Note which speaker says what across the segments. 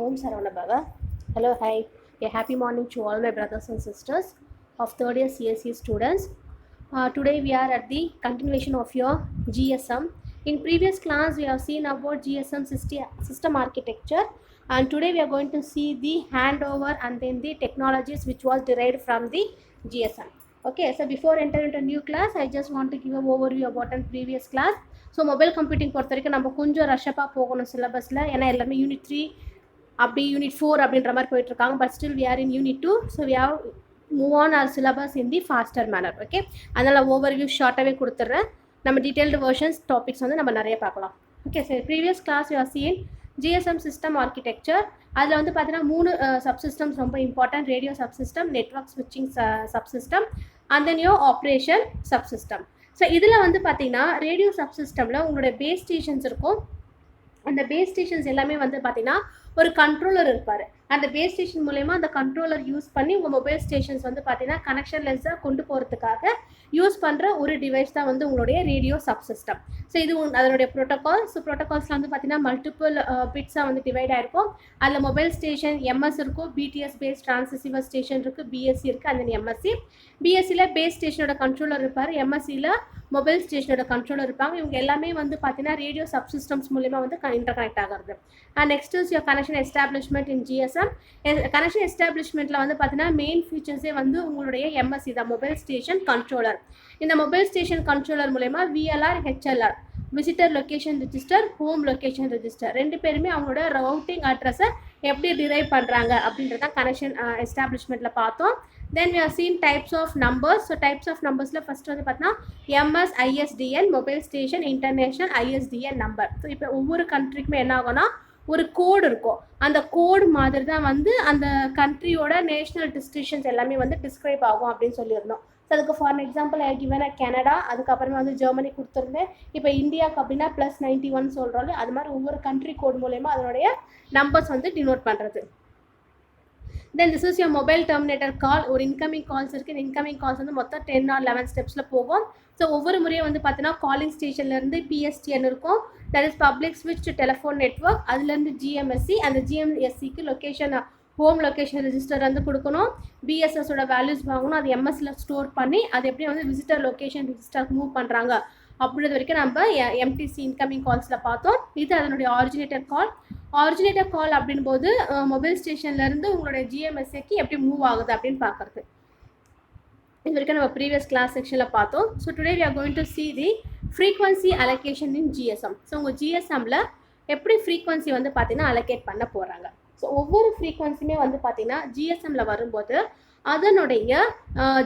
Speaker 1: Om Saravana. Hello, hi. A happy morning to all my brothers and sisters of third year CSE students. Today we are at the continuation of your GSM. In previous class we have seen about GSM system architecture, and today we are going to see the handover and then the technologies which was derived from the GSM. Okay, so before entering into new class, I just want to give an overview about the previous class. So mobile computing பொறுத்த வரைக்கும் நம்ம கொஞ்சம் ரஷ்ஷப்பாக போகணும் சிலபஸில், ஏன்னா எல்லாமே unit 3 அப்படி unit 4 அப்படின்ற மாதிரி போயிட்டுருக்காங்க. But still we are in unit 2, so we have move on our syllabus in the faster manner. Okay, அதனால் ஓவர்வியூ ஷார்ட்டாகவே கொடுத்துட்றேன். நம்ம டீட்டெயில்டு வெர்ஷன்ஸ் டாபிக்ஸ் வந்து நம்ம நிறைய பார்க்கலாம். ஓகே, சரி, previous class you are seen GSM system architecture. அதில் வந்து பார்த்தீங்கன்னா 3 சப்சிஸ்டம்ஸ் ரொம்ப இம்பார்ட்டன்ட்: ரேடியோ சப்சிஸ்டம், நெட்வொர்க் ஸ்விட்சிங் subsystem, and then your operation subsystem. So இதில் வந்து பார்த்தீங்கன்னா ரேடியோ சப்சிஸ்டமில் உங்களுடைய பேஸ் ஸ்டேஷன்ஸ் இருக்கும். அந்த பேஸ் ஸ்டேஷன்ஸ் எல்லாமே வந்து பார்த்தீங்கன்னா ஒரு கண்ட்ரோலர் இருப்பார். அந்த பேஸ் ஸ்டேஷன் மூலயமா அந்த கண்ட்ரோலர் யூஸ் பண்ணி உங்கள் மொபைல் ஸ்டேஷன்ஸ் வந்து பார்த்தீங்கன்னா கனெக்ஷன்லெஸ்ஸாக கொண்டு போகிறதுக்காக யூஸ் பண்ணுற ஒரு டிவைஸ் தான் வந்து உங்களுடைய ரேடியோ சப்சிஸ்டம். ஸோ இது அதனுடைய ப்ரோட்டோகால்ஸ். ப்ரோட்டோகால்ஸில் வந்து பார்த்தீங்கன்னா மல்டிபிள் பிட்ஸாக வந்து டிவைட் ஆகிருக்கும். அதில் மொபைல் ஸ்டேஷன் எம்எஸ் இருக்கும், பிடிஎஸ் பேஸ் டிரான்சிசிவர் ஸ்டேஷன் இருக்குது, பிஎஸ்சி இருக்குது, அந்த எம்எஸ்சி. பிஎஸ்சியில் பேஸ் ஸ்டேஷனோட கண்ட்ரோலர் இருப்பார், எம்எஸ்சியில் மொபைல் ஸ்டேஷனோட கண்ட்ரோலர் இருப்பாங்க. இவங்க எல்லாமே வந்து பார்த்தீங்கன்னா ரேடியோ சப்சிஸ்டம்ஸ் மூலிமா வந்து இன்டர்கனெக்ட் ஆகிறது. And next is your connection establishment in GSM. Connection எஸ்டாப்ளிஷ்மெண்ட்டில் வந்து பார்த்தீங்கன்னா மெயின் ஃபீச்சர்ஸே வந்து உங்களுடைய எம்எஸ்சி தான், மொபைல் ஸ்டேஷன் கண்ட்ரோலர். இந்த மொபைல் ஸ்டேஷன் கண்ட்ரோலர் மூலயமா VLR, HLR, visitor location register, home location register, ரெண்டு பேருமே அவங்களோட ரவுட்டிங் அட்ரஸை எப்படி டிரைவ் பண்ணுறாங்க அப்படின்றத கனெக்ஷன் எஸ்டாப்ளிஷ்மெண்ட்டில் பார்த்தோம். Then we have seen types of numbers. So types of நம்பர்ஸில் ஃபஸ்ட் வந்து பார்த்தீங்கன்னா MS ISDN, mobile station international ISDN number. So இப்போ ஒவ்வொரு கண்ட்ரிக்குமே என்ன ஆகும்னா ஒரு கோடு இருக்கும். அந்த கோடு மாதிரி தான் வந்து அந்த கண்ட்ரியோட நேஷ்னல் டிஸ்டிங்ஷன்ஸ் எல்லாமே வந்து டிஸ்கிரைப் ஆகும் அப்படின்னு சொல்லியிருந்தோம். ஸோ அதுக்கு for example I given Canada, அதுக்கப்புறமா வந்து ஜெர்மனி கொடுத்துருந்தேன். இப்போ இந்தியாவுக்கு அப்படின்னா +91 சொல்கிறோம். அது மாதிரி ஒவ்வொரு கண்ட்ரி கோடு மூலயமா அதனுடைய நம்பர்ஸ் வந்து டினோட் பண்ணுறது. Then this is your mobile terminator call. ஒரு இன்கமிங் கால்ஸ் இருக்குது. இந்த இன்கமிங் கால்ஸ் வந்து மொத்தம் 10 or 11 ஸ்டெப்ஸில் போகும். ஸோ ஒவ்வொரு முறையும் வந்து பார்த்தீங்கன்னா காலிங் ஸ்டேஷன்லேருந்து பிஎஸ்டிஎன் இருக்கும், தட் இஸ் பப்ளிக் ஸ்விட்ச் டெலிஃபோன் நெட்வொர்க். அதுலேருந்து ஜிஎம்எஸ்சி, அந்த ஜிஎம்எஸ்சிக்கு லொக்கேஷன் ஹோம் லொக்கேஷன் ரெஜிஸ்டர் வந்து கொடுக்கணும். பிஎஸ்எஸோட வேல்யூஸ் வாங்கணும், அது எம்எஸ்சியில் ஸ்டோர் பண்ணி அது எப்படி வந்து விசிட்டர் லொக்கேஷன் ரெஜிஸ்டருக்கு மூவ் பண்ணுறாங்க அப்படின்றது வரைக்கும் நம்ம எம்டிசி இன்கமிங் கால்ஸில் பார்த்தோம். இது அதனுடைய ஆரிஜினேட்டர் கால். ஆரிஜினேட்டர் கால் அப்படின்போது மொபைல் ஸ்டேஷன்லேருந்து உங்களுடைய ஜிஎம்எஸ்ஏக்கு எப்படி மூவ் ஆகுது அப்படின்னு பார்க்குறது. இது வரைக்கும் நம்ம ப்ரீவியஸ் கிளாஸ் செக்ஷனில் பார்த்தோம். So today we are going to see the frequency allocation in GSM. So உங்கள் ஜிஎஸ்எம்மில் எப்படி ஃப்ரீக்வன்சி வந்து பார்த்தீங்கன்னா அலோகேட் பண்ண போகிறாங்க. ஸோ ஒவ்வொரு ஃப்ரீக்வன்சியுமே வந்து பார்த்தீங்கன்னா ஜிஎஸ்எம்மில் வரும்போது அதனுடைய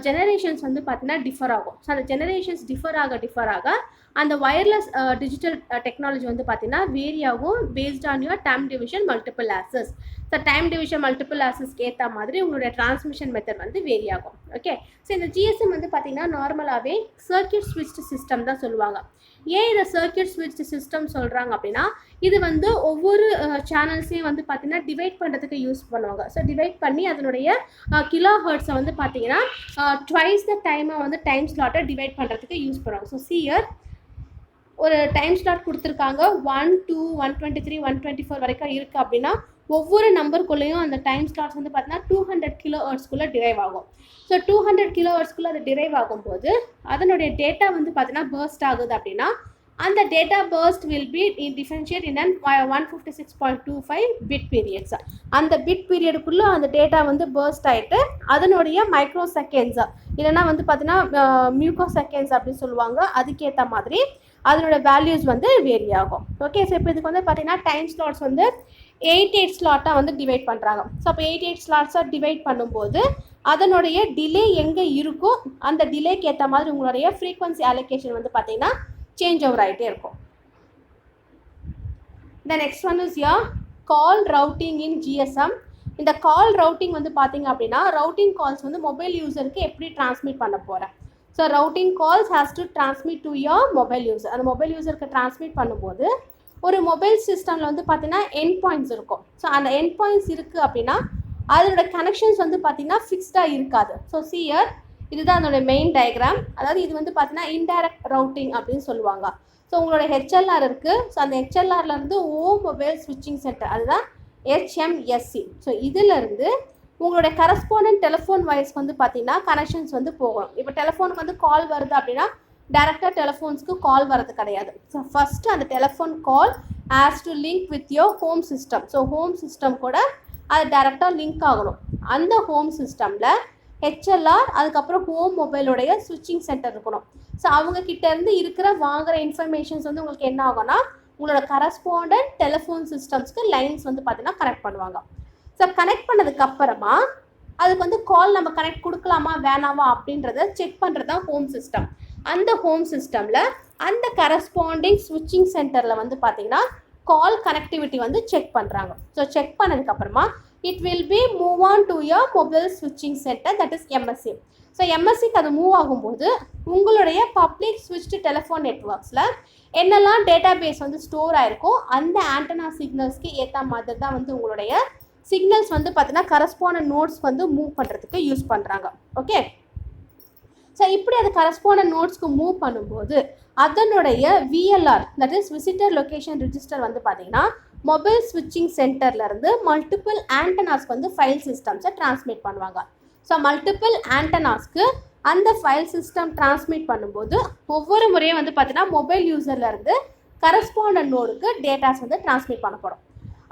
Speaker 1: ஜெனரேஷன்ஸ் வந்து பார்த்தீங்கன்னா டிஃபர் ஆகும். ஸோ அந்த ஜெனரேஷன்ஸ் டிஃபர் ஆக அந்த வயர்லெஸ் டிஜிட்டல் டெக்னாலஜி வந்து பார்த்தீங்கன்னா வேரி ஆகும் based on your time division multiple access. So time division multiple ஆக்சஸ்க்கு ஏற்ற மாதிரி உங்களுடைய டிரான்ஸ்மிஷன் மெத்தட் வந்து வேரி ஆகும். ஓகே, ஸோ இந்த ஜிஎஸ்எம் வந்து பார்த்தீங்கன்னா நார்மலாகவே சர்க்யூட் ஸ்விட்ச்டு சிஸ்டம் தான் சொல்லுவாங்க. ஏன் இதை சர்க்யூட் ஸ்விட்ச்டு சிஸ்டம் சொல்கிறாங்க அப்படின்னா, இது வந்து ஒவ்வொரு சேனல்ஸையும் வந்து பார்த்தீங்கன்னா டிவைட் பண்ணுறதுக்கு யூஸ் பண்ணுவாங்க. ஸோ டிவைட் பண்ணி அதனுடைய கிலோ ஹெர்ட்ஸை வந்து பார்த்தீங்கன்னா ட்வைஸ் த டைமை வந்து டைம் ஸ்லாட்டை டிவைட் பண்ணுறதுக்கு யூஸ் பண்ணுவாங்க. ஸோ சியர் ஒரு டைம் ஸ்லாட் கொடுத்துருக்காங்க, 1, 2, 123, 124 வரைக்கும் இருக்குது அப்படின்னா ஒவ்வொரு நம்பருக்குள்ளேயும் அந்த டைம் ஸ்லாட்ஸ் வந்து பார்த்தீங்கன்னா 200 கிலோ ஹெர்ட்ஸ்குள்ளே டிரைவ் ஆகும். ஸோ 200 கிலோ ஹெர்ட்ஸ்குள்ளே அது டிரைவ் ஆகும்போது அதனுடைய டேட்டா வந்து பார்த்தீங்கன்னா பர்ஸ்ட் ஆகுது அப்படின்னா அந்த data burst will be differentiate in 156.25 bit periods. அந்த பிட் பீரியடுக்குள்ளே அந்த டேட்டா வந்து பர்ஸ்ட் ஆகிட்டு அதனுடைய மைக்ரோ செகண்ட்ஸ் இல்லைன்னா வந்து பார்த்தீங்கன்னா மியூக்கோ செகண்ட்ஸ் அப்படின்னு சொல்லுவாங்க, அதுக்கேற்ற மாதிரி அதனோட வேல்யூஸ் வந்து வேரி ஆகும். ஓகே, ஸோ இப்போ இதுக்கு வந்து பார்த்தீங்கன்னா டைம் ஸ்லாட்ஸ் வந்து 8 ஸ்லாட்டாக வந்து டிவைட் பண்ணுறாங்க. ஸோ அப்போ 8 ஸ்லாட்ஸாக டிவைட் பண்ணும்போது அதனுடைய டிலே எங்கே இருக்கோ அந்த டிலேக்கு ஏற்ற மாதிரி உங்களுடைய ஃப்ரீக்வன்சி அலோகேஷன் வந்து பார்த்தீங்கன்னா சேஞ்ச் ஓவர் ஆகிட்டே இருக்கும். The next one is your call routing in GSM. இந்த கால் ரவுட்டிங் வந்து பார்த்தீங்க அப்படின்னா ரவுட்டிங் கால்ஸ் வந்து மொபைல் யூசருக்கு எப்படி டிரான்ஸ்மிட் பண்ண போகிறேன். So routing calls has to transmit to your mobile user. அந்த மொபைல் யூசருக்கு டிரான்ஸ்மிட் பண்ணும்போது ஒரு மொபைல் சிஸ்டமில் வந்து பார்த்தீங்கன்னா எண்ட் பாயிண்ட்ஸ் இருக்கும். ஸோ அந்த எண்ட் பாயிண்ட்ஸ் இருக்குது அப்படின்னா அதனோட கனெக்ஷன்ஸ் வந்து பார்த்தீங்கன்னா ஃபிக்ஸ்டாக இருக்காது. ஸோ சியர் இதுதான் அதோட மெயின் டயக்ராம். அதாவது இது வந்து பார்த்தீங்கன்னா இன்டைரக்ட் ரவுட்டிங் அப்படின்னு சொல்லுவாங்க. ஸோ உங்களோட ஹெச்எல்ஆர் இருக்குது. ஸோ அந்த ஹெச்எல்ஆர்லேருந்து மொபைல் ஸ்விட்சிங் சென்டர், அதுதான் HMSC. ஸோ இதிலிருந்து உங்களுடைய கரஸ்பாண்டன்ட் டெலிஃபோன் வாய்ஸ் வந்து பார்த்தீங்கன்னா கனெக்ஷன்ஸ் வந்து போகணும். இப்போ டெலிஃபோனுக்கு வந்து கால் வருது அப்படின்னா டேரெக்டாக டெலிஃபோன்ஸ்க்கு கால் வரது கிடையாது. ஸோ ஃபஸ்ட்டு அந்த telephone call has to link with your home system. So home system கூட அது டேரெக்டாக லிங்க் ஆகணும். அந்த ஹோம் சிஸ்டமில் HLR அதுக்கப்புறம் ஹோம் மொபைலோடைய ஸ்விட்சிங் சென்டர் இருக்கணும். ஸோ அவங்கக்கிட்டேருந்து இருக்கிற வாங்குகிற இன்ஃபர்மேஷன்ஸ் வந்து உங்களுக்கு என்ன ஆகும்னா உங்களோட கரஸ்பாண்டன்ட் டெலிஃபோன் சிஸ்டம்ஸ்க்கு லைன்ஸ் வந்து பார்த்தீங்கன்னா கனெக்ட் பண்ணுவாங்க. ஸோ கனெக்ட் பண்ணதுக்கப்புறமா அதுக்கு வந்து கால் நம்ம கனெக்ட் கொடுக்கலாமா வேணாமா அப்படின்றத செக் பண்ணுறது தான் ஹோம் சிஸ்டம். அந்த ஹோம் சிஸ்டமில் அந்த கரஸ்பாண்டிங் ஸ்விட்சிங் சென்டரில் வந்து பார்த்தீங்கன்னா கால் கனெக்டிவிட்டி வந்து செக் பண்ணுறாங்க. ஸோ செக் பண்ணதுக்கப்புறமா it will be move on to your mobile switching center, that is MSC. So எம்எஸ்சிக்கு அது மூவ் ஆகும்போது உங்களுடைய பப்ளிக் ஸ்விட்ச்டு டெலிஃபோன் நெட்ஒர்க்ஸில் என்னெல்லாம் டேட்டா பேஸ் வந்து ஸ்டோர் ஆகிருக்கோ அந்த ஆண்டனா சிக்னல்ஸ்க்கு ஏற்ற மாதிரி தான் வந்து உங்களுடைய சிக்னல்ஸ் வந்து பார்த்தீங்கன்னா கரஸ்பாண்டன்ட் நோட்ஸ் வந்து மூவ் பண்ணுறதுக்கு யூஸ் பண்ணுறாங்க. ஓகே, ஸோ இப்படி அது கரஸ்பாண்டன்ட் நோட்ஸ்க்கு மூவ் பண்ணும்போது அதனுடைய VLR, that is visitor location register வந்து பார்த்தீங்கன்னா மொபைல் ஸ்விட்சிங் சென்டர்லேருந்து மல்டிபிள் ஆண்டனாஸ்க்கு வந்து ஃபைல் சிஸ்டம்ஸை டிரான்ஸ்மிட் பண்ணுவாங்க. ஸோ மல்டிபிள் ஆண்டனாஸ்க்கு அந்த ஃபைல் சிஸ்டம் டிரான்ஸ்மிட் பண்ணும்போது ஒவ்வொரு முறையும் வந்து பார்த்தீங்கன்னா மொபைல் யூசர்லேருந்து கரஸ்பாண்டன்ட் நோடுக்கு டேட்டாஸ் வந்து டிரான்ஸ்மிட் பண்ணப்படும்.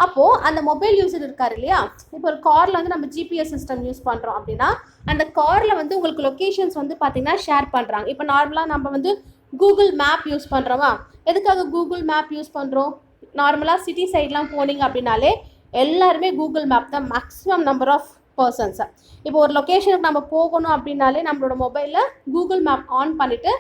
Speaker 1: அப்போது அந்த மொபைல் யூசர் இருக்கார் இல்லையா, இப்போ ஒரு காரில் வந்து நம்ம GPS சிஸ்டம் யூஸ் பண்ணுறோம் அப்படின்னா அந்த காரில் வந்து உங்களுக்கு லொக்கேஷன்ஸ் வந்து பார்த்திங்கன்னா ஷேர் பண்ணுறாங்க. இப்போ நார்மலாக நம்ம வந்து கூகுள் மேப் யூஸ் பண்ணுறோமா, எதுக்காக கூகுள் மேப் யூஸ் பண்ணுறோம்? நார்மலாக சிட்டி சைட்லாம் போனீங்க அப்படின்னாலே எல்லாருமே கூகுள் மேப் தான் மேக்ஸிமம் நம்பர் ஆஃப் பர்சன்ஸை. இப்போ ஒரு லொக்கேஷனுக்கு நம்ம போகணும் அப்படின்னாலே நம்மளோட மொபைலில் கூகுள் மேப் ஆன் பண்ணிவிட்டு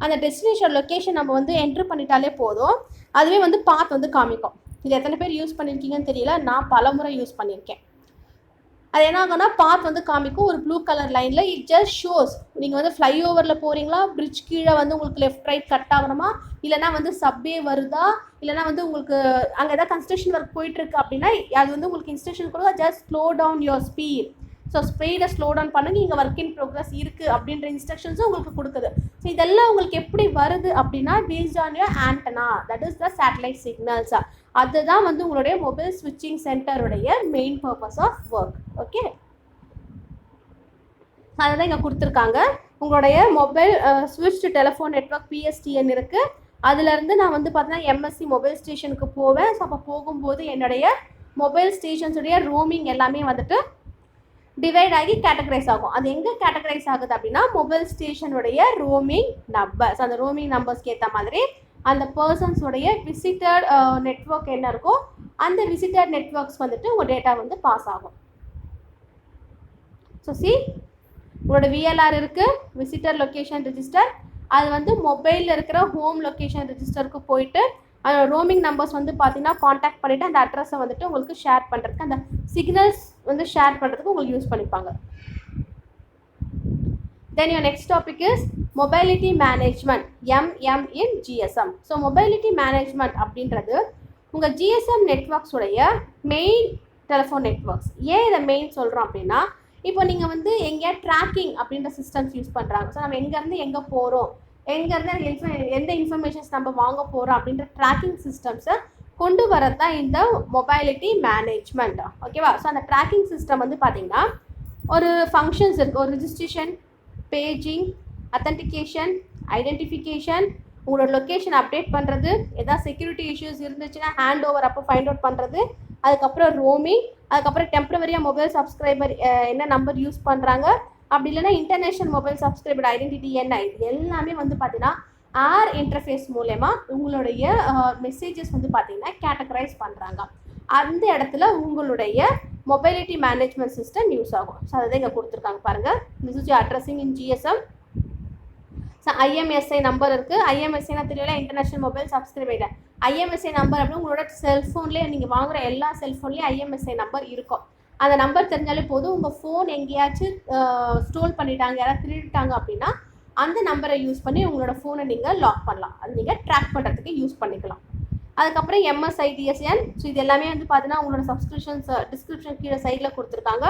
Speaker 1: அந்த டெஸ்டினேஷன் லொக்கேஷன் நம்ம வந்து என்ட்ரு பண்ணிட்டாலே போதும், அதுவே வந்து பாத் வந்து காமிக்கும். இது எத்தனை பேர் யூஸ் பண்ணியிருக்கீங்கன்னு தெரியல, நான் பல முறை யூஸ் பண்ணியிருக்கேன். அது என்ன ஆகும்னா பாத் வந்து காமிக்கும் ஒரு ப்ளூ கலர் லைனில். இட் ஜஸ்ட் ஷோஸ் நீங்கள் வந்து ஃப்ளைஓவரில் போகிறீங்களா, பிரிட்ஜ் கீழே வந்து உங்களுக்கு லெஃப்ட் ரைட் கட் ஆகணுமா, இல்லைனா வந்து சப்வே வருதா, இல்லைனா வந்து உங்களுக்கு அங்கே ஏதாவது கன்ஸ்ட்ரக்ஷன் ஒர்க் போயிட்டுருக்கு அப்படின்னா அது வந்து உங்களுக்கு இன்ஸ்ட்ரக்ஷன் கொடுங்க, just slow down your speed. So ஸ்பீடை ஸ்லோ டவுன் பண்ணுங்க, இங்கே ஒர்க் இன் ப்ரோக்ரஸ் இருக்குது அப்படின்ற இன்ஸ்ட்ரக்ஷன்ஸும் உங்களுக்கு கொடுக்குது. ஸோ இதெல்லாம் உங்களுக்கு எப்படி வருது அப்படின்னா based on your antenna, that is the satellite signals. அதுதான் வந்து உங்களுடைய மொபைல் ஸ்விட்சிங் சென்டருடைய main purpose of work. Okay, அதை தான் இங்கே கொடுத்துருக்காங்க. உங்களுடைய mobile switched telephone network PSTN இருக்குது. அதுலேருந்து நான் வந்து பார்த்தீங்கன்னா MSC மொபைல் ஸ்டேஷனுக்கு போவேன். ஸோ அப்போ போகும்போது என்னுடைய மொபைல் ஸ்டேஷன்ஸுடைய ரோமிங் எல்லாமே வந்துட்டு டிவைட் ஆகி கேட்டகரைஸ் ஆகும். அது எங்கே கேட்டகரைஸ் ஆகுது அப்படின்னா மொபைல் ஸ்டேஷனுடைய ரோமிங் நம்பர்ஸ். அந்த ரோமிங் நம்பர்ஸ்க்கு ஏற்ற மாதிரி அந்த பர்சன்ஸுடைய விசிட்டட் நெட்ஒர்க் என்ன இருக்கோ அந்த விசிட்டட் நெட்ஒர்க்ஸ் வந்துட்டு உங்கள் டேட்டா வந்து பாஸ் ஆகும். ஸோ உங்களோட VLR இருக்குது, விசிட்டர் லொக்கேஷன் ரிஜிஸ்டர். அது வந்து மொபைலில் இருக்கிற ஹோம் லொக்கேஷன் ரிஜிஸ்டருக்கு போயிட்டு ரோமிங் நம்பர்ஸ் வந்து பார்த்தீங்கன்னா காண்டாக்ட் பண்ணிவிட்டு அந்த அட்ரஸை வந்துட்டு உங்களுக்கு ஷேர் பண்ணுறதுக்கு, அந்த சிக்னல்ஸ் வந்து ஷேர் பண்ணுறதுக்கு உங்களுக்கு யூஸ் பண்ணிப்பாங்க. Then your next topic is mobility management, MM in GSM. So mobility management அப்படின்றது உங்கள் GSM நெட்ஒர்க்ஸுடைய மெயின் டெலிஃபோன் நெட்ஒர்க்ஸ். ஏன் இதை மெயின் சொல்கிறோம் அப்படின்னா இப்போ நீங்கள் வந்து எங்கேயா ட்ராக்கிங் அப்படின்ற சிஸ்டம்ஸ் யூஸ் பண்ணுறாங்க. ஸோ நம்ம எங்கேருந்து எங்கே போகிறோம், எங்கேருந்து எந்த இன்ஃபர்மேஷன்ஸ் நம்ம வாங்க போகிறோம் அப்படின்ற ட்ராக்கிங் சிஸ்டம்ஸை கொண்டு வரது தான் இந்த மொபைலிட்டி மேனேஜ்மெண்ட். ஓகேவா? ஸோ அந்த ட்ராக்கிங் சிஸ்டம் வந்து பார்த்திங்கன்னா ஒரு ஃபங்க்ஷன்ஸ் இருக்குது. ஒரு ரிஜிஸ்ட்ரேஷன், பேஜிங், அத்தன்டிகேஷன், ஐடென்டிஃபிகேஷன், உங்களோட லொக்கேஷன் அப்டேட் பண்ணுறது, எதாவது செக்யூரிட்டி இஷ்யூஸ் இருந்துச்சுன்னா ஹேண்ட் ஓவர் அப்போ ஃபைண்ட் அவுட் பண்ணுறது, அதுக்கப்புறம் ரோமிங், அதுக்கப்புறம் டெம்பரவரியாக மொபைல் சப்ஸ்கிரைபர் என்ன நம்பர் யூஸ் பண்ணுறாங்க, அப்படி இல்லைன்னா இன்டர்நேஷ்னல் மொபைல் சப்ஸ்கிரைபர் ஐடென்டிட்டி என்ன, இது எல்லாமே வந்து பார்த்தீங்கன்னா ஆர் இன்டர்ஃபேஸ் மூலமா உங்களுடைய மெசேஜஸ் வந்து பார்த்தீங்கன்னா கேட்டகரைஸ் பண்ணுறாங்க. அந்த இடத்துல உங்களுடைய மொபைலிட்டி மேனேஜ்மெண்ட் சிஸ்டம் யூஸ் ஆகும். ஸோ அதை இங்கே கொடுத்துருக்காங்க பாருங்கள். This is your addressing in GSM. So IMSI number இருக்குது. IMSIனா தெரியல, international mobile subscriber. IMSI number அப்படின்னு உங்களோட செல்ஃபோன்லேயே நீங்கள் வாங்குகிற எல்லா செல்ஃபோன்லேயும் IMSI நம்பர் இருக்கும். அந்த நம்பர் தெரிஞ்சாலே போதும். உங்கள் ஃபோன் எங்கேயாச்சும் ஸ்டோர் பண்ணிட்டாங்க, யாராவது திருடிட்டாங்க அப்படின்னா அந்த நம்பரை யூஸ் பண்ணி உங்களோட ஃபோனை நீங்கள் லாக் பண்ணலாம். அது நீங்கள் ட்ராக் பண்ணுறதுக்கு யூஸ் பண்ணிக்கலாம். அதுக்கப்புறம் MSIDSN. ஸோ இது எல்லாமே வந்து பார்த்தீங்கன்னா உங்களோட சப்ஸ்கிரிப்ஷன்ஸ் டிஸ்கிரிப்ஷன் கீழே சைடில் கொடுத்துருக்காங்க.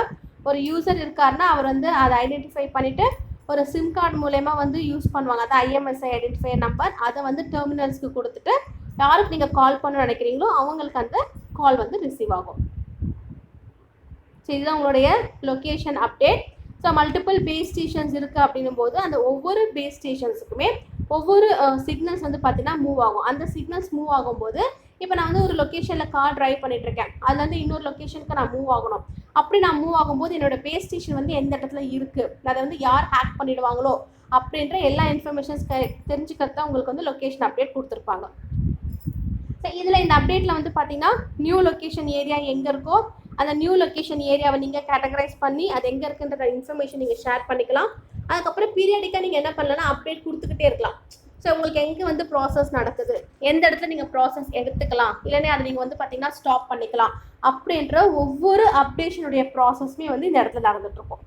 Speaker 1: ஒரு யூசர் இருக்காருன்னா அவர் வந்து அதை ஐடென்டிஃபை பண்ணிவிட்டு ஒரு சிம் கார்டு மூலயமா வந்து யூஸ் பண்ணுவாங்க. அது IMSI ஐடென்டிஃபையர் நம்பர். அதை வந்து டெர்மினல்ஸ்க்கு கொடுத்துட்டு யாருக்கு நீங்கள் கால் பண்ண நினைக்கிறீங்களோ அவங்களுக்கு அந்த கால் வந்து ரிசீவ் ஆகும். ஸோ இதுதான் உங்களுடைய location update. So multiple base stations இருக்குது அப்படின்னும் போது அந்த ஒவ்வொரு பேஸ் ஸ்டேஷன்ஸுக்குமே ஒவ்வொரு சிக்னல்ஸ் வந்து பார்த்தீங்கன்னா மூவ் ஆகும். அந்த சிக்னல்ஸ் மூவ் ஆகும்போது இப்போ நான் வந்து ஒரு லொக்கேஷனில் கார் டிரைவ் பண்ணிட்டுருக்கேன், அதுலேருந்து இன்னொரு லொக்கேஷனுக்கு நான் மூவ் ஆகணும். அப்படி நான் மூவ் ஆகும்போது என்னோட பேஸ் ஸ்டேஷன் வந்து எந்த இடத்துல இருக்குது, அதை வந்து யார் ஹேக் பண்ணிடுவாங்களோ அப்படின்ற எல்லா இன்ஃபர்மேஷன்ஸ் தெரிஞ்சுக்கிறது தான் உங்களுக்கு வந்து லொக்கேஷன் அப்டேட் கொடுத்துருப்பாங்க. ஸோ இதில் இந்த அப்டேட்டில் வந்து பார்த்தீங்கன்னா நியூ லொக்கேஷன் ஏரியா எங்கே இருக்கோ அந்த நியூ லொக்கேஷன் ஏரியாவை நீங்கள் கேட்டகரைஸ் பண்ணி அது எங்கே இருக்குன்ற இன்ஃபர்மேஷன் நீங்கள் ஷேர் பண்ணிக்கலாம். அதுக்கப்புறம் பீரியடிக்காக நீங்கள் என்ன பண்ணலன்னா அப்டேட் கொடுத்துக்கிட்டே இருக்கலாம். ஸோ உங்களுக்கு எங்கே வந்து ப்ராசஸ் நடக்குது, எந்த இடத்துல நீங்கள் ப்ராசஸ் எடுத்துக்கலாம், இல்லைன்னா அதை நீங்கள் வந்து பார்த்தீங்கன்னா ஸ்டாப் பண்ணிக்கலாம் அப்படின்ற ஒவ்வொரு அப்டேஷனுடைய ப்ராசஸ்மே வந்து இந்த இடத்துல நடந்துகிட்ருக்கும்.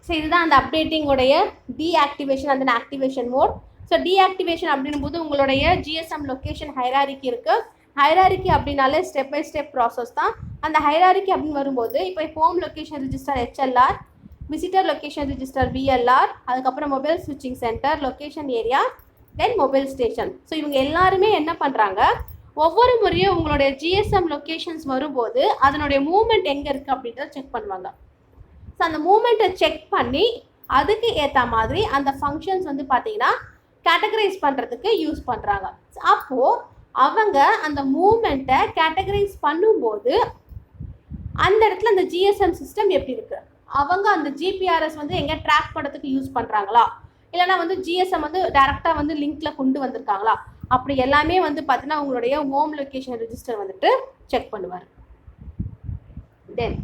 Speaker 1: ஸோ இதுதான் அந்த அப்டேட்டிங்கோடைய deactivation and activation mode. So deactivation அப்படின்னும் போது உங்களுடைய ஜிஎஸ்எம் லொக்கேஷன் ஹைராரிக்கி இருக்குது. ஹைராரிக்கி அப்படின்னாலே ஸ்டெப் பை ஸ்டெப் ப்ராசஸ் தான். அந்த ஹைராரிக்கி அப்படின்னு வரும்போது இப்போ home location register HLR, visitor location register VLR, அதுக்கப்புறம் மொபைல் ஸ்விட்சிங் சென்டர், லொக்கேஷன் ஏரியா, தென் மொபைல் ஸ்டேஷன். ஸோ இவங்க எல்லாருமே என்ன பண்ணுறாங்க, ஒவ்வொரு முறையும் உங்களுடைய ஜிஎஸ்எம் லொக்கேஷன்ஸ் வரும்போது அதனுடைய மூவ்மெண்ட் எங்கே இருக்குது அப்படின்றத செக் பண்ணுவாங்க. ஸோ அந்த மூவ்மெண்ட்டை செக் பண்ணி அதுக்கு ஏற்ற மாதிரி அந்த ஃபங்க்ஷன்ஸ் வந்து பார்த்தீங்கன்னா கேட்டகரைஸ் பண்ணுறதுக்கு யூஸ் பண்ணுறாங்க. அப்போது அவங்க அந்த மூவ்மெண்ட்டை கேட்டகரைஸ் பண்ணும்போது அந்த இடத்துல அந்த ஜிஎஸ்எம் சிஸ்டம் எப்படி இருக்குது, அவங்க அந்த ஜிபிஆர்எஸ் வந்து எங்கே ட்ராக் பண்ணுறதுக்கு யூஸ் பண்ணுறாங்களா, இல்லைனா வந்து ஜிஎஸ்எம் வந்து டேரெக்டாக வந்து லிங்க்கில் கொண்டு வந்திருக்காங்களா, அப்படி எல்லாமே வந்து பார்த்தீங்கன்னா உங்களுடைய ஹோம் லொக்கேஷன் ரிஜிஸ்டர் வந்துட்டு செக் பண்ணுவார். தென்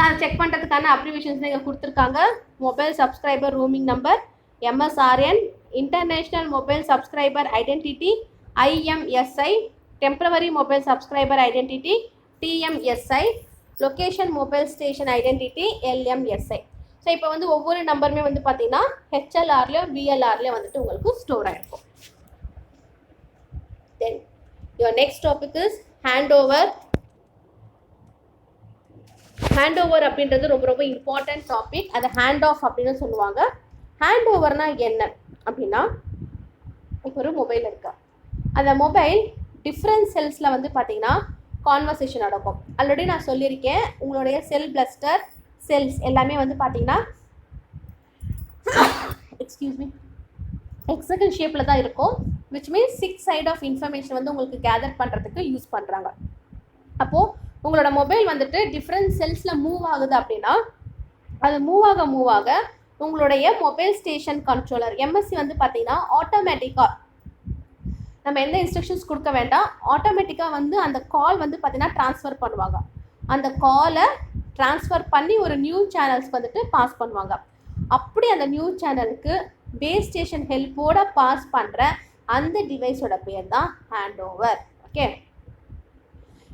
Speaker 1: அதை செக் பண்ணுறதுக்கான அப்ரிவேஷன்ஸ் இங்கே கொடுத்துருக்காங்க. Mobile subscriber roaming number, MSRN, international mobile subscriber identity IMSI, temporary mobile subscriber identity TMSI, location mobile station identity LMSI. So இப்போ வந்து ஒவ்வொரு நம்பருமே வந்து பார்த்தீங்கன்னா HLRலையோ VLRலையோ வந்துட்டு உங்களுக்கு ஸ்டோர் ஆகிருக்கும். Then your next topic is hand over. Hand over அப்படின்றது ரொம்ப ரொம்ப இம்பார்ட்டன்ட் டாபிக். அதை ஹேண்ட் ஆஃப் அப்படின்னு சொல்லுவாங்க. ஹேண்ட் ஓவர்னா என்ன அப்படின்னா, இப்போ ஒரு மொபைல் இருக்கா, அந்த மொபைல் டிஃப்ரெண்ட் செல்ஸில் வந்து பார்த்தீங்கன்னா கான்வர்சேஷன் நடக்கும். ஆல்ரெடி நான் சொல்லியிருக்கேன், உங்களுடைய செல் பிளஸ்டர் செல்ஸ் எல்லாமே வந்து பார்த்தீங்கன்னா ஹெக்ஸகன் ஷேப்பில் தான் இருக்கும். Which means 6 side of information வந்து உங்களுக்கு கேதர் பண்ணுறதுக்கு யூஸ் பண்ணுறாங்க. அப்போது உங்களோட மொபைல் வந்துட்டு டிஃப்ரெண்ட் செல்ஸில் மூவ் ஆகுது அப்படின்னா அது மூவ் ஆக உங்களுடைய மொபைல் ஸ்டேஷன் கண்ட்ரோலர் MSC வந்து பார்த்தீங்கன்னா ஆட்டோமேட்டிக்காக நம்ம எந்த இன்ஸ்ட்ரக்ஷன்ஸ் கொடுக்க வேண்டாம், ஆட்டோமேட்டிக்காக வந்து அந்த கால் வந்து பார்த்தீங்கன்னா ட்ரான்ஸ்ஃபர் பண்ணுவாங்க. அந்த காலை ட்ரான்ஸ்ஃபர் பண்ணி ஒரு நியூ சேனல்ஸ்க்கு வந்துட்டு பாஸ் பண்ணுவாங்க. அப்படி அந்த நியூ சேனலுக்கு பேஸ் ஸ்டேஷன் ஹெல்ப்போட பாஸ் பண்ணுற அந்த டிவைஸோட பேர் தான் ஹேண்ட் ஓவர். ஓகே,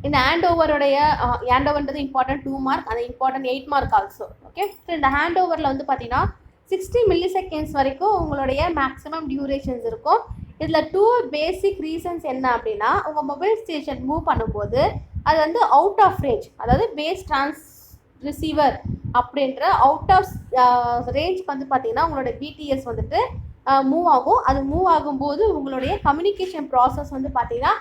Speaker 1: இந்த ஹேண்ட் ஓவர்ன்றது இம்பார்ட்டன்ட் 2 மார்க், அந்த important 8 mark also. Okay, so இந்த ஹேண்ட் ஓவரில் வந்து பார்த்தீங்கன்னா 60 மில்லிசெகண்ட்ஸ் வரைக்கும் உங்களுடைய மேக்ஸிமம் டியூரேஷன்ஸ் இருக்கும். இதில் 2 பேசிக் ரீசன்ஸ் என்ன அப்படின்னா, உங்கள் மொபைல் ஸ்டேஷன் மூவ் பண்ணும்போது அது வந்து அவுட் ஆஃப் ரேஞ்ச், அதாவது பேஸ் ரிசீவர் அப்படின்ற அவுட் ஆஃப் ரேஞ்சுக்கு வந்து பார்த்தீங்கன்னா உங்களோட BTS வந்துட்டு மூவ் ஆகும். அது மூவ் ஆகும்போது உங்களுடைய கம்யூனிகேஷன் ப்ராசஸ் வந்து பார்த்தீங்கன்னா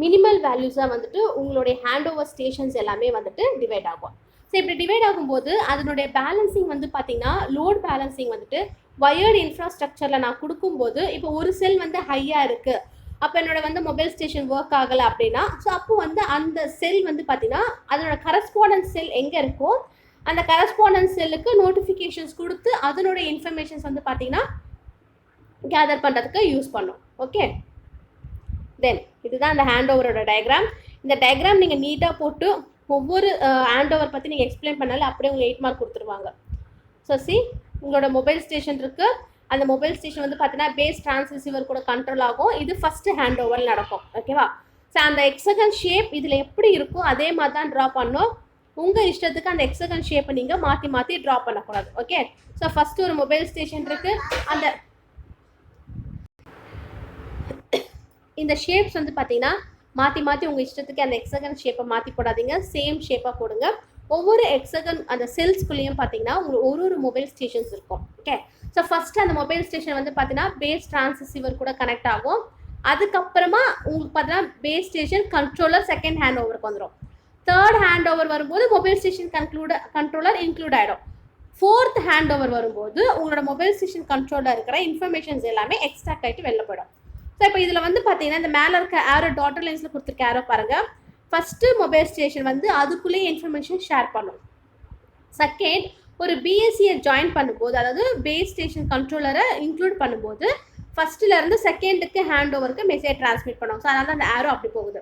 Speaker 1: மினிமல் வேல்யூஸாக வந்துட்டு உங்களுடைய ஹேண்ட் ஓவர் ஸ்டேஷன்ஸ் எல்லாமே வந்துட்டு டிவைட் ஆகும். ஸோ இப்படி டிவைட் ஆகும்போது அதனுடைய பேலன்சிங் வந்து பார்த்தீங்கன்னா லோட் பேலன்சிங் வந்துட்டு வயர்டு இன்ஃப்ராஸ்ட்ரக்சரில் நான் கொடுக்கும்போது இப்போ ஒரு செல் வந்து ஹையாக இருக்குது, அப்போ என்னோட வந்து மொபைல் ஸ்டேஷன் ஒர்க் ஆகலை அப்படின்னா, ஸோ அப்போ வந்து அந்த செல் வந்து பார்த்தீங்கன்னா அதனோட கரஸ்பாண்டன்ஸ் செல் எங்கே இருக்கோ அந்த கரஸ்பாண்டன்ஸ் செல்லுக்கு நோட்டிஃபிகேஷன்ஸ் கொடுத்து அதனுடைய இன்ஃபர்மேஷன்ஸ் வந்து பார்த்தீங்கன்னா கேதர் பண்ணுறதுக்கு யூஸ் பண்ணும். ஓகே, தென் இதுதான் அந்த ஹேண்ட் ஓவரோட டயக்ராம். இந்த டயக்ராம் நீங்கள் நீட்டாக போட்டு ஒவ்வொரு ஹேண்ட் ஓவர் பற்றி நீங்கள் எக்ஸ்பிளைன் பண்ணாலும் அப்படியே உங்களுக்கு 8 மார்க் கொடுத்துருவாங்க. ஸோ உங்களோட மொபைல் ஸ்டேஷன் இருக்குது, அந்த மொபைல் ஸ்டேஷன் வந்து பார்த்தீங்கன்னா பேஸ் ரிசீவர் கூட கண்ட்ரோல் ஆகும். இது ஃபஸ்ட்டு ஹேண்ட் ஓவர் நடக்கும். ஓகேவா, ஸோ அந்த ஹெக்ஸகன் ஷேப் இதில் எப்படி இருக்கும் அதே மாதிரி தான் ட்ரா பண்ணோம். உங்கள் இஷ்டத்துக்கு அந்த ஹெக்ஸகன் ஷேப்பை நீங்கள் மாற்றி ட்ரா பண்ணக்கூடாது. ஓகே, ஸோ ஃபஸ்ட்டு ஒரு மொபைல் ஸ்டேஷன் இருக்குது, அந்த இந்த ஷேப்ஸ் வந்து பார்த்தீங்கன்னா மாற்றி உங்கள் இஷ்டத்துக்கு அந்த ஹெக்ஸகன் ஷேப்பை மாற்றி போடாதீங்க, சேம் ஷேப்பாக போடுங்க. ஒவ்வொரு எக்ஸகன் அந்த செல்ஸ்குள்ளேயும் பார்த்தீங்கன்னா உங்களுக்கு ஒரு மொபைல் ஸ்டேஷன்ஸ் இருக்கும். ஓகே, ஸோ ஃபஸ்ட்டு அந்த மொபைல் ஸ்டேஷன் வந்து பார்த்தீங்கன்னா பேஸ் டிரான்சிசிவர் கூட கனெக்ட் ஆகும். அதுக்கப்புறமா உங்களுக்கு பார்த்தீங்கன்னா base station controller second hand ஓவருக்கு வந்துடும். தேர்ட் ஹேண்ட் ஓவர் வரும்போது மொபைல் ஸ்டேஷன் கண்ட்ரோலர் இன்க்ளூட் ஆகிடும். ஃபோர்த் ஹேண்ட் ஓவர் வரும்போது உங்களோட மொபைல் ஸ்டேஷன் கண்ட்ரோலில் இருக்கிற இன்ஃபர்மேஷன்ஸ் எல்லாமே எக்ஸ்ட்ராக்ட் ஆகிட்டு வெளில போயிடும். ஸோ இப்போ இதில் வந்து பார்த்தீங்கன்னா இந்த மேலே இருக்க ஆரோ டாட்டர் லைன்ஸில் கொடுத்துருக்க ஆரோ பாருங்கள். ஃபஸ்ட்டு மொபைல் ஸ்டேஷன் வந்து அதுக்குள்ளேயே இன்ஃபர்மேஷன் ஷேர் பண்ணும். செகண்ட், ஒரு பிஎஸ்சியை ஜாயின் பண்ணும்போது, அதாவது பேஸ் ஸ்டேஷன் கண்ட்ரோலரை இன்க்ளூட் பண்ணும்போது ஃபஸ்ட்டுலேருந்து செகண்டுக்கு ஹேண்ட் ஓவருக்கு மெசேஜ் ட்ரான்ஸ்மிட் பண்ணுவோம். ஸோ அதனால அந்த ஆரோ அப்படி போகுது.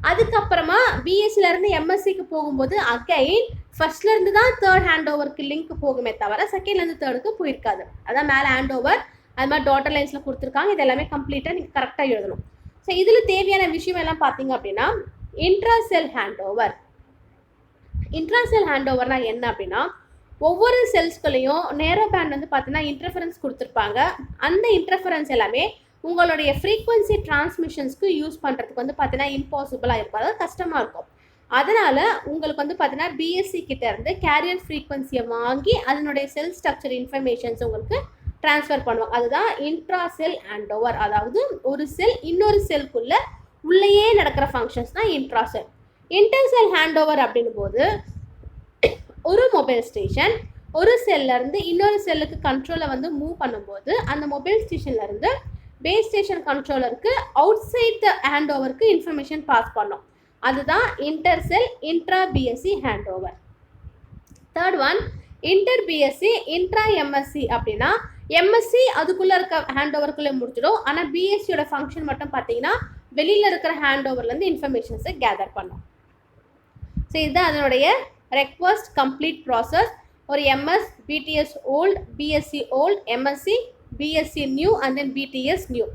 Speaker 1: அதுக்கப்புறமா பிஎஸ்சிலேருந்து எம்எஸ்சிக்கு போகும்போது அகைன் ஃபர்ஸ்ட்லேருந்து தான் தேர்ட் ஹேண்ட் ஓவருக்கு லிங்க் போகுமே தவிர செகண்ட்லேருந்து தேர்டுக்கு போயிருக்காது. அதான் மேலே ஹேண்ட் ஓவர் அது மாதிரி டாட்டர் லைன்ஸில் கொடுத்துருக்காங்க. இது எல்லாமே கம்ப்ளீட்டாக நீங்கள் கரெக்டாக எழுதணும். ஸோ இதில் தேவையான விஷயம் எல்லாம் பார்த்தீங்க அப்படின்னா இன்ட்ராசெல் ஹேண்ட் ஓவர். இன்ட்ராசெல் ஹேண்ட் ஓவர்னால் என்ன அப்படின்னா ஒவ்வொரு செல்ஸ்களையும் நேரோ பேண்ட் வந்து பார்த்தீங்கன்னா இன்டர்ஃபரன்ஸ் கொடுத்துருப்பாங்க. அந்த இன்டர்ஃபரன்ஸ் எல்லாமே உங்களுடைய ஃப்ரீக்வன்சி டிரான்ஸ்மிஷன்ஸ்க்கு யூஸ் பண்ணுறதுக்கு வந்து பார்த்தீங்கன்னா இம்பாசிபிளாக இருக்கும், அதாவது கஷ்டமாக இருக்கும். அதனால் உங்களுக்கு வந்து பார்த்தீங்கன்னா பிஎஸ்சி கிட்டேருந்து கேரியர் ஃப்ரீக்வன்சியை வாங்கி அதனுடைய செல் ஸ்ட்ரக்சர் இன்ஃபர்மேஷன்ஸ் உங்களுக்கு ட்ரான்ஸ்ஃபர் பண்ணுவோம். அதுதான் இன்ட்ராசெல் ஹேண்ட் ஓவர். அதாவது ஒரு செல் இன்னொரு செல்குள்ளே உள்ளேயே நடக்கிற ஃபங்க்ஷன்ஸ் தான் இன்ட்ராசெல். இன்டர்செல் ஹேண்ட் ஓவர் அப்படின்னும் போது ஒரு மொபைல் ஸ்டேஷன் ஒரு செல்லேருந்து இன்னொரு செல்லுக்கு கண்ட்ரோலை வந்து மூவ் பண்ணும்போது அந்த மொபைல் ஸ்டேஷன்லேருந்து பேஸ் ஸ்டேஷன் கண்ட்ரோலருக்கு அவுட் சைட் த ஹேண்ட் ஓவருக்கு இன்ஃபர்மேஷன் பாஸ் பண்ணோம். அதுதான் intercell intra BSC hand over. Third one, inter BSC intra MSC. அப்படின்னா எம்எஸ்சி அதுக்குள்ளே இருக்க ஹேண்ட் ஓவருக்குள்ளே முடிச்சிடும். ஆனால் பிஎஸ்சியோட ஃபங்க்ஷன் மட்டும் பார்த்தீங்கன்னா வெளியில் இருக்கிற ஹேண்ட் ஓவர்லேருந்து இன்ஃபர்மேஷன்ஸை கேதர் பண்ணோம். ஸோ இதுதான் அதனுடைய ரெக்வஸ்ட் கம்ப்ளீட் ப்ராசஸ். ஒரு MS BTS old, BSC old, MSC BSC new and then BTS new.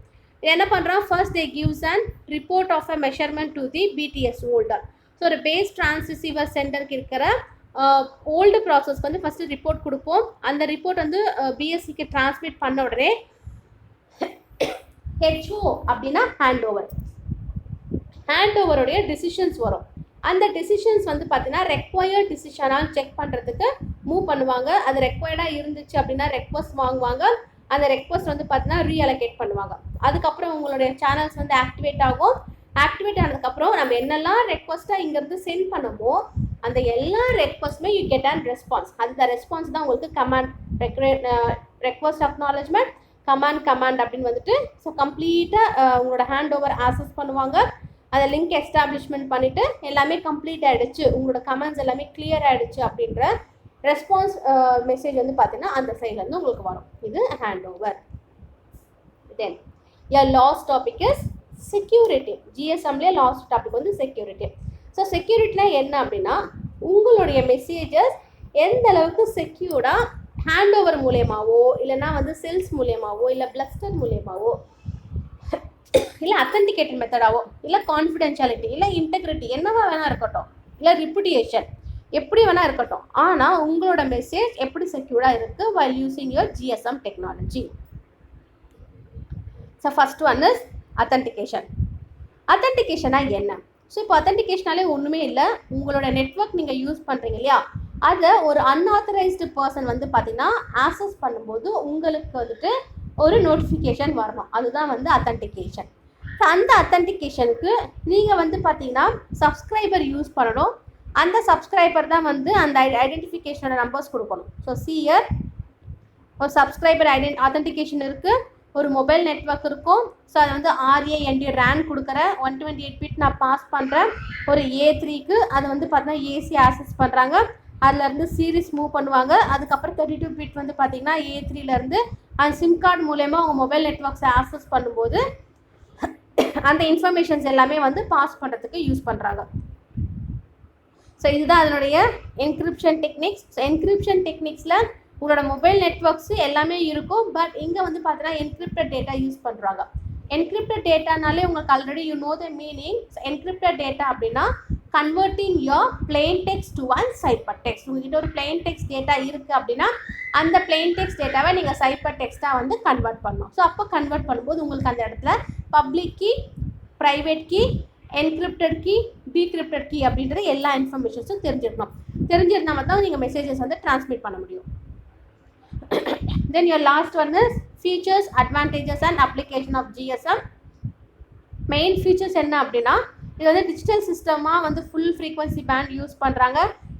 Speaker 1: இது என்ன பண்ணுறோம், first they gives and report of a measurement to the BTS older. So ஒரு பேஸ் டிரான்சிசிவர் சென்டருக்கு இருக்கிற old ப்ராசஸ்க்கு வந்து first report கொடுப்போம். அந்த ரிப்போர்ட் வந்து பிஎஸ்சிக்கு டிரான்ஸ்மிட் பண்ண உடனே ஹெச்ஓ அப்படின்னா ஹேண்ட் ஓவர், ஹேண்ட் ஓவருடைய டிசிஷன்ஸ் வரும். அந்த டிசிஷன்ஸ் வந்து பார்த்தீங்கன்னா ரெக்வயர்ட் டிசிஷனாக செக் பண்ணுறதுக்கு மூவ் பண்ணுவாங்க. அது ரெக்வயர்டாக இருந்துச்சு அப்படின்னா ரெக்வஸ்ட் வாங்குவாங்க. அந்த ரெக்வஸ்ட் வந்து பார்த்தீங்கன்னா ரீஅலோகேட் பண்ணுவாங்க. அதுக்கப்புறம் உங்களுடைய சேனல்ஸ் வந்து ஆக்டிவேட் ஆகும். ஆக்டிவேட் ஆனதுக்கப்புறம் நம்ம என்னெல்லாம் ரெக்வஸ்ட்டாக இங்கேருந்து சென்ட் பண்ணுமோ அந்த எல்லா ரெக்வஸ்ட்டுமே யூ கெட் அண்ட் ரெஸ்பான்ஸ். அந்த ரெஸ்பான்ஸ் தான் உங்களுக்கு கமாண்ட் ரெக்வஸ்ட் அக்னாலஜ்மெண்ட் கமாண்ட் அப்படின்னு வந்துட்டு ஸோ கம்ப்ளீட்டாக உங்களோட ஹேண்ட் ஓவர் ஆக்சஸ் பண்ணுவாங்க. அதை லிங்க் எஸ்டாப்ளிஷ்மெண்ட் பண்ணிவிட்டு எல்லாமே கம்ப்ளீட் ஆகிடுச்சு, உங்களோட கமெண்ட்ஸ் எல்லாமே கிளியர் ஆகிடுச்சு அப்படின்ற ரெஸ்பான்ஸ் மெசேஜ் வந்து பார்த்தீங்கன்னா அந்த சைட்லேருந்து உங்களுக்கு வரும். இது hand over. Then last topic is security. ஜிஎஸ்எம்லேயே லாஸ்ட் டாபிக் வந்து செக்யூரிட்டி. ஸோ செக்யூரிட்டினா என்ன அப்படின்னா உங்களுடைய மெசேஜஸ் எந்த அளவுக்கு செக்யூர்டாக ஹேண்ட் ஓவர் மூலியமாவோ இல்லைனா வந்து செல்ஸ் மூலியமாவோ இல்லை பிளஸ்டர் மூலியமாவோ இல்லை அத்தன்டிகேட்டட் மெத்தடாவோ இல்லை கான்ஃபிடென்ஷியாலிட்டி இல்லை இன்டெகிரிட்டி என்னவா வேணால் இருக்கட்டும், இல்லை ரிப்புடியேஷன் எப்படி வேணால் இருக்கட்டும், ஆனால் உங்களோட மெசேஜ் எப்படி செக்யூர்டாக இருக்குது while using your GSM technology. So first one is authentication. அத்தன்டிகேஷனா என்ன? ஸோ இப்போ அத்தன்டிகேஷனாலே ஒன்றுமே இல்லை, உங்களோட நெட்வொர்க் நீங்கள் யூஸ் பண்ணுறீங்க இல்லையா, அதை ஒரு அன்ஆத்தரைஸ்டு பர்சன் வந்து பார்த்தீங்கன்னா ஆக்சஸ் பண்ணும்போது உங்களுக்கு வந்துட்டு ஒரு நோட்டிஃபிகேஷன் வரணும். அதுதான் வந்து அத்தன்டிகேஷன். ஸோ அந்த அத்தன்டிகேஷனுக்கு நீங்கள் வந்து பார்த்தீங்கன்னா சப்ஸ்கிரைபர் யூஸ் பண்ணணும். அந்த சப்ஸ்கிரைபர் தான் வந்து அந்த ஐடென்டிஃபிகேஷனோட நம்பர்ஸ் கொடுக்கணும். ஸோ சியர் ஒரு சப்ஸ்கிரைபர் ஆத்தன்டிகேஷன் இருக்குது, ஒரு மொபைல் நெட்வொர்க் இருக்கும். ஸோ அது வந்து RAND RAN கொடுக்குற 128 பிட் நான் பாஸ் பண்ணுறேன். ஒரு A3க்கு அது வந்து பார்த்தீங்கன்னா ஏசி ஆக்சஸ் பண்ணுறாங்க. அதுலேருந்து சீரிஸ் மூவ் பண்ணுவாங்க. அதுக்கப்புறம் 32 பிட் வந்து பார்த்தீங்கன்னா A3லேருந்து அந்த சிம் கார்டு மூலயமா அவங்க மொபைல் நெட்வொர்க்ஸை ஆக்சஸ் பண்ணும்போது அந்த இன்ஃபர்மேஷன்ஸ் எல்லாமே வந்து பாஸ் பண்ணுறதுக்கு யூஸ் பண்ணுறாங்க. ஸோ இதுதான் அதனுடைய என்கிரிப்ஷன் டெக்னிக்ஸ். ஸோ என்கிரிப்ஷன் டெக்னிக்ஸில் உங்களோட மொபைல் நெட்வொர்க்ஸ் எல்லாமே இருக்கும். பட் இங்கே வந்து பார்த்தீங்கன்னா என்கிரிப்டட் டேட்டா யூஸ் பண்ணுறாங்க. என்கிரிப்டட் டேட்டானாலே உங்களுக்கு already you know the meaning. Encrypted data அப்படின்னா converting your plain text to one cipher text. உங்ககிட்ட ஒரு பிளெயின் டெக்ஸ்ட் டேட்டா இருக்குது அப்படின்னா அந்த பிளெயின் டெக்ஸ்ட் டேட்டாவை நீங்கள் சைபர் டெக்ஸ்ட்டாக வந்து கன்வெர்ட் பண்ணணும். ஸோ அப்போ கன்வெர்ட் பண்ணும்போது உங்களுக்கு அந்த இடத்துல public key, private key, encrypted key, decrypted key அப்படின்றது எல்லா இன்ஃபர்மேஷன்ஸும் தெரிஞ்சிருக்கணும். தெரிஞ்சிருந்தா மட்டும் நீங்கள் மெசேஜஸ் வந்து டிரான்ஸ்மிட் பண்ண முடியும். Then your last one is features, advantages and application of GSM. Main features என்ன அப்படின்னா, இது வந்து டிஜிட்டல் சிஸ்டமாக வந்து ஃபுல் ஃப்ரீக்வன்சி பேண்ட் யூஸ் பண்ணுறாங்க.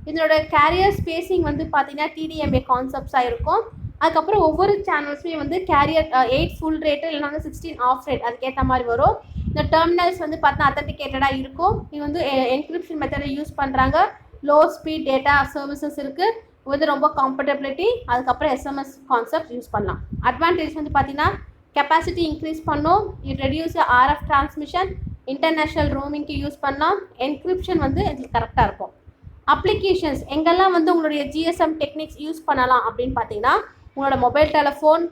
Speaker 1: இதனோட கேரியர் ஸ்பேசிங் வந்து பார்த்தீங்கன்னா TDMA கான்செப்ட்ஸாக இருக்கும். அதுக்கப்புறம் ஒவ்வொரு சேனல்ஸுமே வந்து கேரியர் 8 ஃபுல் ரேட்டு இல்லைனா வந்து 16 ஆஃப் ரேட் அதுக்கேற்ற மாதிரி வரும். இந்த டெர்மினல்ஸ் வந்து பார்த்தீங்கன்னா அத்தன்டிகேட்டடாக இருக்கும். இது வந்து என்கிரிப்ஷன் மெத்தடை யூஸ் பண்ணுறாங்க. லோ ஸ்பீட் டேட்டா சர்வீசஸ் இருக்குது. வந்து ரொம்ப கம்ஃபர்டபிலிட்டி. அதுக்கப்புறம் SMS கான்செப்ட் யூஸ் பண்ணலாம். அட்வான்டேஜ் வந்து பார்த்தீங்கன்னா கெப்பாசிட்டி இன்க்ரீஸ் பண்ணும். இது ரெடியூஸ் RF டிரான்ஸ்மிஷன், இன்டர்நேஷ்னல் ரோமிங்க்கு யூஸ் பண்ணலாம். என்கிரிப்ஷன் வந்து இது கரெக்டாக இருக்கும். அப்ளிகேஷன்ஸ் எங்கெல்லாம் வந்து உங்களுடைய GSM டெக்னிக்ஸ் யூஸ் பண்ணலாம் அப்படின்னு பார்த்தீங்கன்னா, உங்களோட மொபைல் டெலிஃபோன்,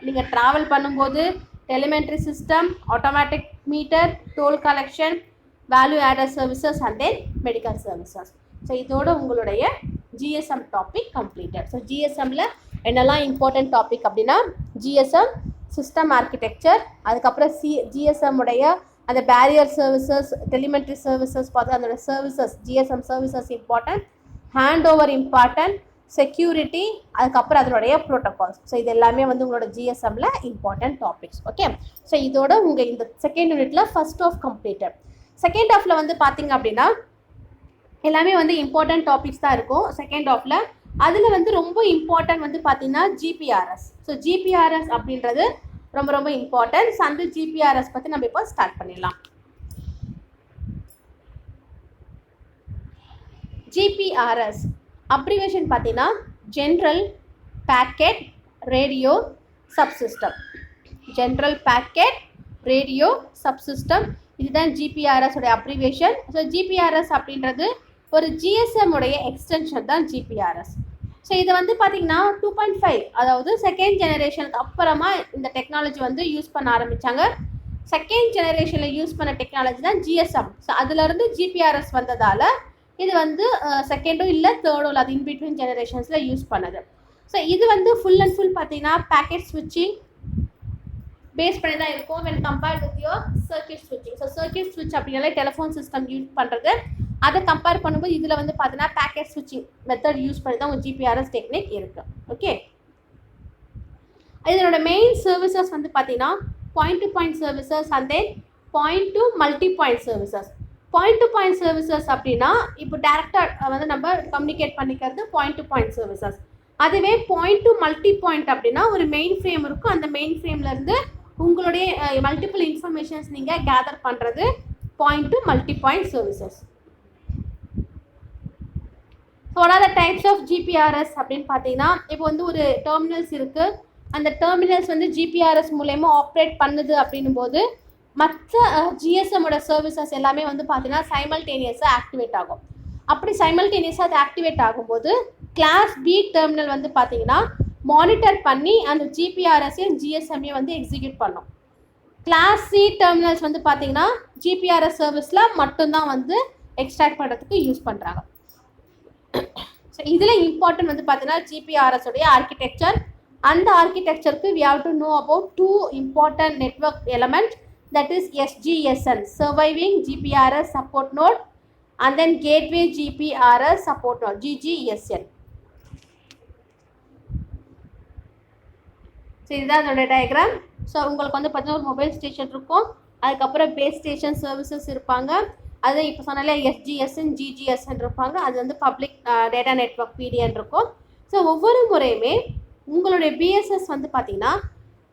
Speaker 1: நீங்கள் ட்ராவல் பண்ணும்போது, telemetry system, automatic meter, toll collection, value added services and then medical services. So இதோட உங்களுடைய GSM டாபிக் கம்ப்ளீட்டட். ஸோ GSMல என்னெல்லாம் இம்பார்ட்டன்ட் டாபிக் அப்படின்னா, GSM சிஸ்டம் ஆர்கிடெக்சர், அதுக்கப்புறம் GSM உடைய அந்த பேரியர் சர்வீசஸ், டெலிமெண்ட்ரி சர்வீசஸ் பார்த்து அதோட services, GSM services important, hand over important, security, அதுக்கப்புறம் அதனுடைய ப்ரோட்டோகால்ஸ். ஸோ இது எல்லாமே வந்து உங்களோட GSMல இம்பார்ட்டன்ட் டாபிக்ஸ். ஓகே, ஸோ இதோட உங்கள் இந்த செகண்ட் யூனிட்ல ஃபர்ஸ்ட் ஆஃப் கம்ப்ளீட்டட். செகண்ட் ஆஃப்ல வந்து பார்த்தீங்க அப்படின்னா எல்லாமே வந்து இம்பார்ட்டன்ட் டாபிக்ஸ் தான் இருக்கும் செகண்ட் ஆஃப்ல. அதில் வந்து ரொம்ப இம்பார்ட்டன்ட் வந்து பார்த்தீங்கன்னா GPRS. ஸோ GPRS அப்படின்றது ரொம்ப ரொம்ப இம்பார்ட்டன்ட். அந்த GPRS பற்றி நம்ம இப்போ ஸ்டார்ட் பண்ணிடலாம். GPRS அப்ரிவேஷன் பார்த்தீங்கன்னா general packet radio subsystem. General packet radio subsystem, இதுதான் GPRS உடைய அப்ரிவேஷன். ஸோ GPRS அப்படின்றது ஒரு GSM உடைய எக்ஸ்டென்ஷன் தான் GPRS. ஸோ இது வந்து பார்த்தீங்கன்னா 2.5, அதாவது செகண்ட் ஜெனரேஷனுக்கு அப்புறமா இந்த டெக்னாலஜி வந்து யூஸ் பண்ண ஆரம்பித்தாங்க. செகண்ட் ஜெனரேஷனில் யூஸ் பண்ண டெக்னாலஜி தான் GSM. ஸோ அதுலேருந்து GPRS வந்ததால் இது வந்து செகண்டும் இல்லை தேர்டும் இல்லை, அது இன்பிட்வீன் ஜெனரேஷன்ஸில் யூஸ் பண்ணது. ஸோ இது வந்து ஃபுல் அண்ட் ஃபுல் பார்த்தீங்கன்னா பேக்கெட் ஸ்விட்சிங் பேஸ் பண்ணி தான் இருக்கும் when compared with your circuit switching. So circuit ஸ்விட்ச் அப்படின்னாலே டெலிஃபோன் சிஸ்டம் யூஸ் பண்ணுறது, அதை கம்பேர் பண்ணும்போது இதில் வந்து பார்த்தீங்கன்னா பேக்கெட் ஸ்விட்சிங் மெத்தட் யூஸ் பண்ணி தான் உங்கள் GPRS டெக்னிக் இருக்குது. ஓகே, இதனோட மெயின் சர்வீசஸ் வந்து பார்த்தீங்கன்னா point to point services and then point to multi point services. Point to point services அப்படின்னா இப்போ டேரெக்டாக வந்து நம்ம கம்யூனிகேட் பண்ணிக்கிறது பாயிண்ட் டு பாயிண்ட் சர்வீசஸ். அதுவே பாயிண்ட் டு மல்டி பாயிண்ட் அப்படின்னா ஒரு மெயின் ஃப்ரேம் இருக்கும். அந்த மெயின் ஃப்ரேம்லேருந்து உங்களுடைய மல்டிபிள் இன்ஃபர்மேஷன்ஸ் நீங்கள் கேதர் பண்ணுறது point to multi point services. So what are the types of GPRS அப்படின்னு பார்த்தீங்கன்னா, இப்போ வந்து ஒரு டெர்மினல்ஸ் இருக்குது. அந்த டெர்மினல்ஸ் வந்து GPRS மூலயமா ஆப்ரேட் பண்ணுது அப்படின்னும் போது மற்ற GSMோட சர்வீசஸ் எல்லாமே வந்து பார்த்தீங்கன்னா சைமல்டேனியஸாக ஆக்டிவேட் ஆகும். அப்படி சைமல்டேனியஸாக அது ஆக்டிவேட் ஆகும்போது கிளாஸ் B டெர்மினல் வந்து பார்த்தீங்கன்னா மானிட்டர் பண்ணி அந்த GPRSையும் GSMையும் வந்து எக்ஸிக்யூட் பண்ணும். கிளாஸ் C டெர்மினல்ஸ் வந்து பார்த்தீங்கன்னா GPRS சர்வீஸில் மட்டும்தான் வந்து எக்ஸ்ட்ராக்ட் பண்ணுறதுக்கு யூஸ் பண்ணுறாங்க. ஸோ இதில் இம்பார்ட்டன்ட் வந்து பார்த்தீங்கன்னா GPRS உடைய ஆர்கிடெக்சர். அந்த ஆர்கிடெக்சருக்கு we have to know about 2 important network elements, that is SGSN, surviving GPRS support node, and then gateway GPRS support node, GGSN. So இதுதான் அதோட டயக்ராம். ஸோ உங்களுக்கு வந்து பார்த்தீங்கன்னா ஒரு மொபைல் ஸ்டேஷன் இருக்கும், அதுக்கப்புறம் பேஸ் ஸ்டேஷன் சர்வீசஸ் இருப்பாங்க. அது இப்போ சொன்னாலே SGSN GGSN இருப்பாங்க. அது வந்து பப்ளிக் டேட்டா நெட்வொர்க் PDN இருக்கும். ஸோ ஒவ்வொரு முறையுமே உங்களுடைய BSS வந்து பார்த்தீங்கன்னா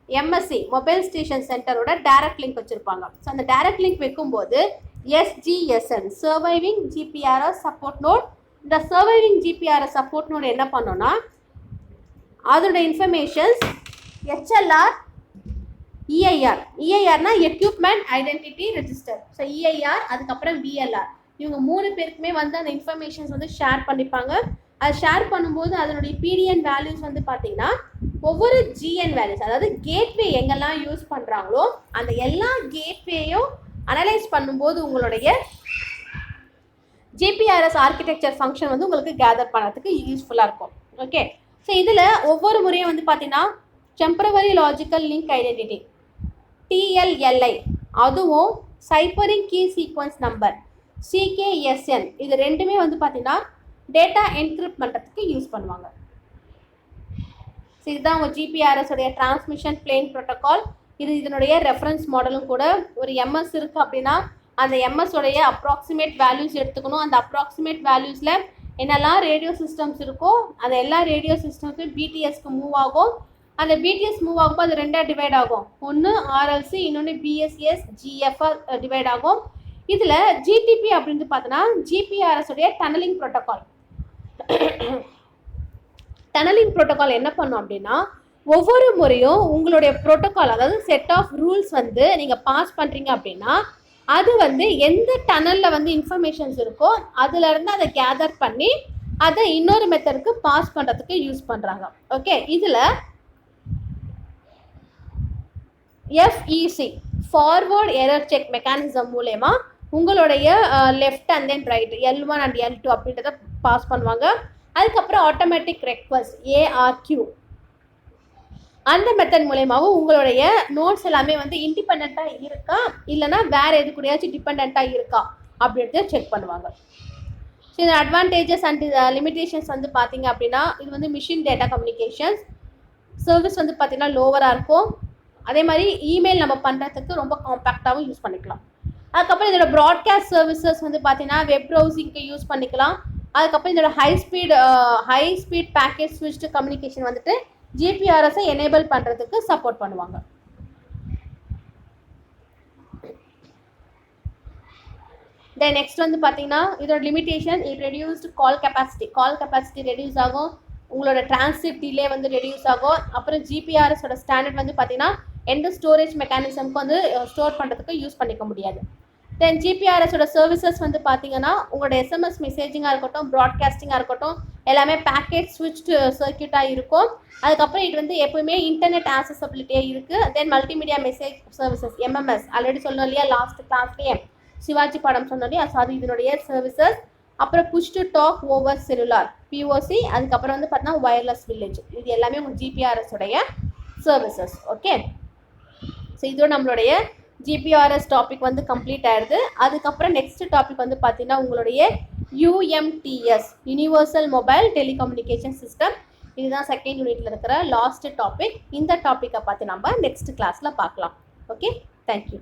Speaker 1: MSC மொபைல் ஸ்டேஷன் சென்டரோட டைரக்ட் லிங்க் வச்சுருப்பாங்க. ஸோ அந்த டைரக்ட் லிங்க் வைக்கும்போது SGSN surviving GPRS support node, இந்த சர்வைவிங் GPRS சப்போர்ட் நோட் என்ன பண்ணோன்னா அதோட இன்ஃபர்மேஷன்ஸ் HLR EIRனா equipment identity register. So EIR அதுக்கப்புறம் VLR, இவங்க 3 பேருக்குமே வந்து அந்த இன்ஃபர்மேஷன்ஸ் வந்து ஷேர் பண்ணிப்பாங்க. அது ஷேர் பண்ணும்போது அதனுடைய PDN வேல்யூஸ் வந்து பார்த்தீங்கன்னா ஒவ்வொரு GN வேல்யூஸ், அதாவது கேட்வே எங்கெல்லாம் யூஸ் பண்ணுறாங்களோ அந்த எல்லா கேட்வேயும் அனலைஸ் பண்ணும்போது உங்களுடைய GPRS ஆர்கிடெக்சர் ஃபங்க்ஷன் வந்து உங்களுக்கு கேதர் பண்ணுறதுக்கு யூஸ்ஃபுல்லாக இருக்கும். ஓகே, ஸோ இதில் ஒவ்வொரு முறையும் வந்து பார்த்தீங்கன்னா temporary logical link identity TLLI, அதுவும் சைப்பரிங் கீ சீக்வன்ஸ் நம்பர் CKSN, இது ரெண்டுமே வந்து பார்த்தீங்கன்னா டேட்டா என்கிரிப்ட் பண்ணுறதுக்கு யூஸ் பண்ணுவாங்க. ஸோ இதுதான் உங்கள் ஜிபிஆர்எஸ் உடைய டிரான்ஸ்மிஷன் பிளேன் ப்ரோட்டோகால். இதனுடைய ரெஃபரன்ஸ் மாடலும் கூட. ஒரு எம்எஸ் இருக்குது அப்படின்னா அந்த எம்எஸ் உடைய அப்ராக்சிமேட் வேல்யூஸ் எடுத்துக்கணும். அந்த அப்ராக்சிமேட் வேல்யூஸில் என்னெல்லாம் ரேடியோ சிஸ்டம்ஸ் இருக்கோ அந்த எல்லா ரேடியோ சிஸ்டம்ஸும் பிடிஎஸ்க்கு மூவ் ஆகும். அந்த பிடிஎஸ் மூவ் ஆகும்போது அது ரெண்டாக டிவைட் ஆகும். ஒன்று ஆர்எல்சி, இன்னொன்று பிஎஸ்எஸ் ஜிஎஃப்ஆர் டிவைட் ஆகும். இதில் ஜிடிபி அப்படின்னு பார்த்தோன்னா ஜிபிஆர்எஸ் உடைய டனலிங் ப்ரோட்டோகால். டனலிங் ப்ரோட்டோகால் என்ன பண்ணும் அப்படின்னா, ஒவ்வொரு முறையும் உங்களுடைய ப்ரோட்டோகால், அதாவது செட் ஆஃப் ரூல்ஸ் வந்து நீங்கள் பாஸ் பண்ணுறீங்க அப்படின்னா அது வந்து எந்த டனலில் வந்து இன்ஃபர்மேஷன்ஸ் இருக்கோ அதுலேருந்து அதை கேதர் பண்ணி அதை இன்னொரு மெத்தடுக்கு பாஸ் பண்ணுறதுக்கு யூஸ் பண்ணுறாங்க. ஓகே, இதில் FEC forward error check mechanism மூலயமா உங்களுடைய left and then right L1 and L2 அப்படின்றத பாஸ் பண்ணுவாங்க. அதுக்கப்புறம் ஆட்டோமேட்டிக் ரெக்வஸ்ட் ARQ அந்த மெத்தட் மூலயமாவும் உங்களுடைய நோட்ஸ் எல்லாமே வந்து இண்டிபெண்ட்டாக இருக்கா இல்லைனா வேறு எது கூடயாச்சும் டிபெண்ட்டாக இருக்கா அப்படின்றத செக் பண்ணுவாங்க. ஸோ இந்த அட்வான்டேஜஸ் அண்ட் லிமிடேஷன்ஸ் வந்து பார்த்தீங்க அப்படின்னா, இது வந்து மிஷின் டேட்டா கம்யூனிகேஷன்ஸ் சர்வீஸ் வந்து பார்த்திங்கன்னா லோவராக இருக்கும். அதே மாதிரி இமெயில் நம்ம பண்ணுறதுக்கு ரொம்ப காம்பேக்டாகவும் யூஸ் பண்ணிக்கலாம். அதுக்கப்புறம் இதோட ப்ராட்காஸ்ட் சர்வீசஸ் வந்து பார்த்தீங்கன்னா வெப் ப்ரௌசிங்க்கு யூஸ் பண்ணிக்கலாம். அதுக்கப்புறம் இதோட high speed package switched communication வந்துட்டு ஜிபிஆர்எஸை எனேபிள் பண்ணுறதுக்கு சப்போர்ட் பண்ணுவாங்க. தென் நெக்ஸ்ட் வந்து பார்த்தீங்கன்னா இதோட limitation, it reduced call capacity reduce ஆகும். உங்களோட டிரான்சிட் டிலே வந்து ரெடியூஸ் ஆகும். அப்புறம் ஜிபிஆர்எஸோட ஸ்டாண்டர்ட் வந்து பார்த்தீங்கன்னா எந்த ஸ்டோரேஜ் மெக்கானிசம்க்கு வந்து ஸ்டோர் பண்ணுறதுக்கு யூஸ் பண்ணிக்க முடியாது. தென் ஜிபிஆர்எஸோட சர்வீசஸ் வந்து பார்த்தீங்கன்னா உங்களோட எஸ்எம்எஸ் மெசேஜிங்காக இருக்கட்டும், ப்ராட்காஸ்டிங்காக இருக்கட்டும், எல்லாமே பேக்கேஜ் ஸ்விட்ச்டு சர்க்கியூட்டாக இருக்கும். அதுக்கப்புறம் இது வந்து எப்பவுமே இன்டர்நெட் ஆக்சசபிலிட்டியாக இருக்குது. Then multimedia message services MMS already சொன்னோம் இல்லையா, லாஸ்ட் கிளாஸ்லேயே சிவாஜி படம் சொன்னோம் இல்லையா, அது இதனுடைய சர்வீசஸ். அப்புறம் push to talk over cellular POC, அதுக்கப்புறம் வந்து பார்த்தீங்கன்னா வயர்லெஸ் வில்லேஜ், இது எல்லாமே உங்கள் ஜிபிஆர்எஸ் உடைய சர்வீசஸ். ஓகே, ஸோ இதோட நம்மளுடைய ஜிபிஆர்எஸ் டாபிக் வந்து கம்ப்ளீட் ஆயிடுது. அதுக்கப்புறம் நெக்ஸ்ட் டாபிக் வந்து பார்த்தீங்கன்னா உங்களுடைய UMTS universal mobile telecommunication system. இதுதான் செகண்ட் யூனிட்ல இருக்கிற லாஸ்ட் டாபிக். இந்த டாப்பிக்கை பார்த்து நம்ம நெக்ஸ்ட் கிளாஸில் பார்க்கலாம். Okay, thank you.